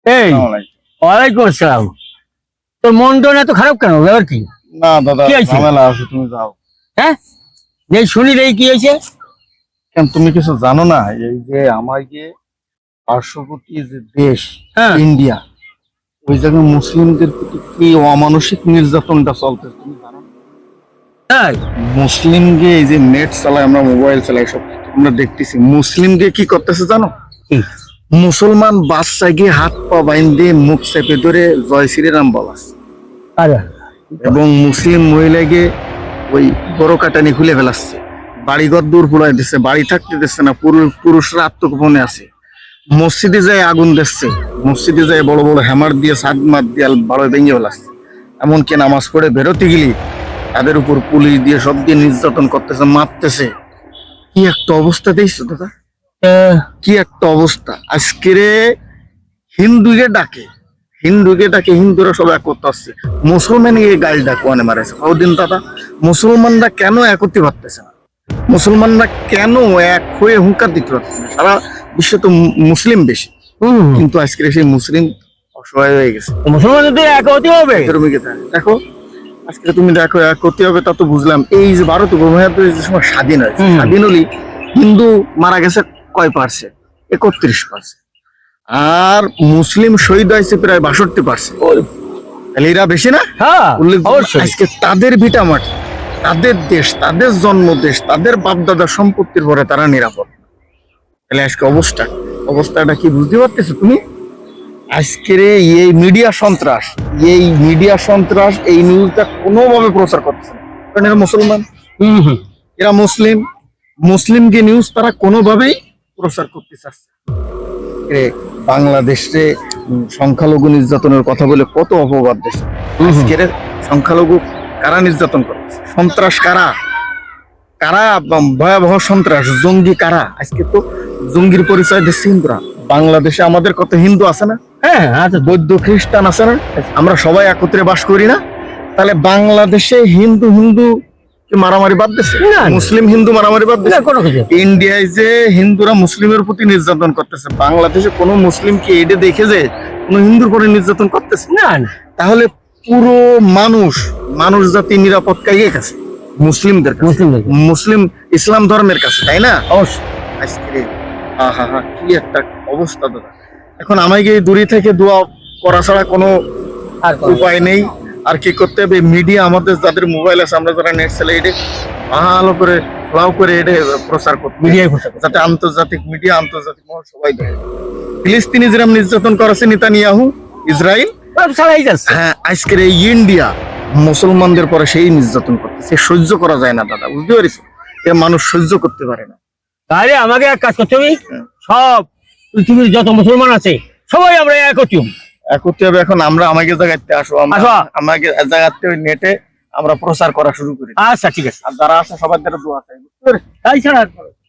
এই ওয়ালাইকুম আসসালাম। তোর মনটা এত খারাপ কেন? ব্যাপার কি? না দাদা, কি হয়েছে? ঝামেলা আছে, তুমি যাও। হ্যাঁ, এই শুনি রে, কি হয়েছে? কেন, তুমি কিছু জানো না? এই যে আমার যে পার্শ্ববর্তী যে দেশ হ্যাঁ। ইন্ডিয়া, ওই জায়গায় মুসলিমদের প্রতি কি অমানসিক নির্যাতনটা চলতেছে তুমি জানো না? তাই? মুসলিমকে এই যে নেট চালায়, আমরা মোবাইল চালাই, সব আমরা দেখতেছি মুসলিমকে কি করতেছে জানো? কি? মুসলমান বাচ্চাকে গিয়ে হাত পা বাইন্ধে মুখ চেপে ধরে জয় শ্রীরাম বলাস, আরে এবং মুসলিম মহিলাকে ওই বড় কাটানি খুলে ফেলাচ্ছে, বাড়িঘর দূর পুরাই দিচ্ছে, বাড়ি থাকতে দিচ্ছে না, পুরুষরা আত্মগোপনে আছে। মসজিদে যায় আগুন দিচ্ছে, মসজিদে যায় বড় বড় হ্যামার দিয়ে সাদ মার দিয়ে বাড়ি ভেঙে ফেলাচ্ছে। এমনকি নামাজ পড়ে বেরোতে গেলে তাদের উপর পুলিশ দিয়ে সব দিয়ে নির্যাতন করতেছে, মারতেছে। কি একটা অবস্থা দেখছো দাদা, কি একটা অবস্থা। আজকের হিন্দুকে ডাকে হিন্দুরা সব একত্র আসছে, মুসলমানকে গাল ডাকো অনে মারেছে। কদিন দাদা, মুসলমানরা কেন একত্রে পারতেছে না? মুসলমানরা কেন এক হয়ে হুঙ্কার দিতে পারতেছে না? সারা বিশ্বে তো মুসলিম বেশি, কিন্তু আজকের সেই মুসলিম অসহায় হয়ে গেছে। মুসলমানদের এক হতে হবে। দেখো, আজকে তুমি দেখো এক করতে হবে, তা তো বুঝলাম। এই যে ভারত উপমহাদেশ যে সময় স্বাধীন হয়েছে, স্বাধীন হলে হিন্দু মারা গেছে কয় পার্সেন্ট? 31%। আর মুসলিম শহীদ হয়েছে প্রায় 62%। তাহলে এরা বেশি না? হ্যাঁ, উল্লেখযোগ্য। অবশ্যই। আজকে তাদের ভিটা মাটি, তাদের দেশ, তাদের জন্ম দেশ, তাদের বাপদাদার সম্পত্তির পরে তারা নিরাপদ। তাহলে আজকে অবস্থাটা কি বুঝতে পারতেছো তুমি? আজকের এই মিডিয়া সন্ত্রাস, এই নিউজটা কোনোভাবে প্রচার করতেছে না, কারণ এরা মুসলমান, এরা মুসলিমকে নিউজ তারা কোনোভাবেই প্রচার করতে চাচ্ছে না। বাংলাদেশে সংখ্যালঘু নির্যাতনের কথা বলে কত অপবাদ দেশে। আজকের সংখ্যালঘু কারা নির্যাতন করতেছে? সন্ত্রাস কারা? ভয়াবহ সন্ত্রাস, জঙ্গি কারা? আজকে তো জঙ্গির পরিচয় দিচ্ছে হিন্দুরা। বাংলাদেশে আমাদের কত হিন্দু আছে না? হ্যাঁ, আচ্ছা। বৌদ্ধ খ্রিস্টান আছে না? আমরা সবাই একত্রে বাস করি না? তাহলে বাংলাদেশে হিন্দু কি মারামারি বাদ দিচ্ছে? না। মুসলিম হিন্দু মারামারি বাদ দিচ্ছে? কোনো কিছু। ইন্ডিয়ায় যে হিন্দুরা মুসলিমের প্রতি নির্যাতন করতেছে, বাংলাদেশে কোনো মুসলিম কি এটা দেখে যে কোনো হিন্দুর উপরে নির্যাতন করতেছে? না। তাহলে পুরো মানুষ জাতি নিরাপদ কাইয়ে কাছে? মুসলিমদের কাছে, মুসলিম ইসলাম ধর্মের কাছে, তাই না? অবশ্যই। আজকে কি একটা অবস্থা দাদা। এখন আমাকে দূরে থেকে দোয়া করা ছাড়া কোনো উপায় নেই। আর কি করতে হবে? মিডিয়া, আমাদের যাদের মোবাইল আছে, আমরা যারা নেট চালাই, এটা ভালো করে ফ্লাও করে এটা প্রচার করতে, যাতে আন্তর্জাতিক মিডিয়া, আন্তর্জাতিক মহল সবাই দেখে। ফিলিস্তিনি যেরকম নির্যাতন করেছে নেতানিয়াহু, ইসরায়েল, হ্যাঁ, আজকের এই ইন্ডিয়া মুসলমানদের পরে সেই নির্যাতন করতেছে। সহ্য করা যায় না দাদা, বুঝতে পারিস? এ মানুষ সহ্য করতে পারে না। তাহলে আমাকে এক কাজ করতে হবে, সব পৃথিবীর যত মুসলমান আছে সবাই আমরা একত্রিত হবে। এখন আমরা আমাকে জায়গাতে আসো, আমাকে জায়গাতে ওই নেটে আমরা প্রচার করা শুরু করি। আচ্ছা, ঠিক আছে। আর যারা আছে সবার দ্বারা দোয়া চাই, বুঝতে পারিস? তাই ছাড়া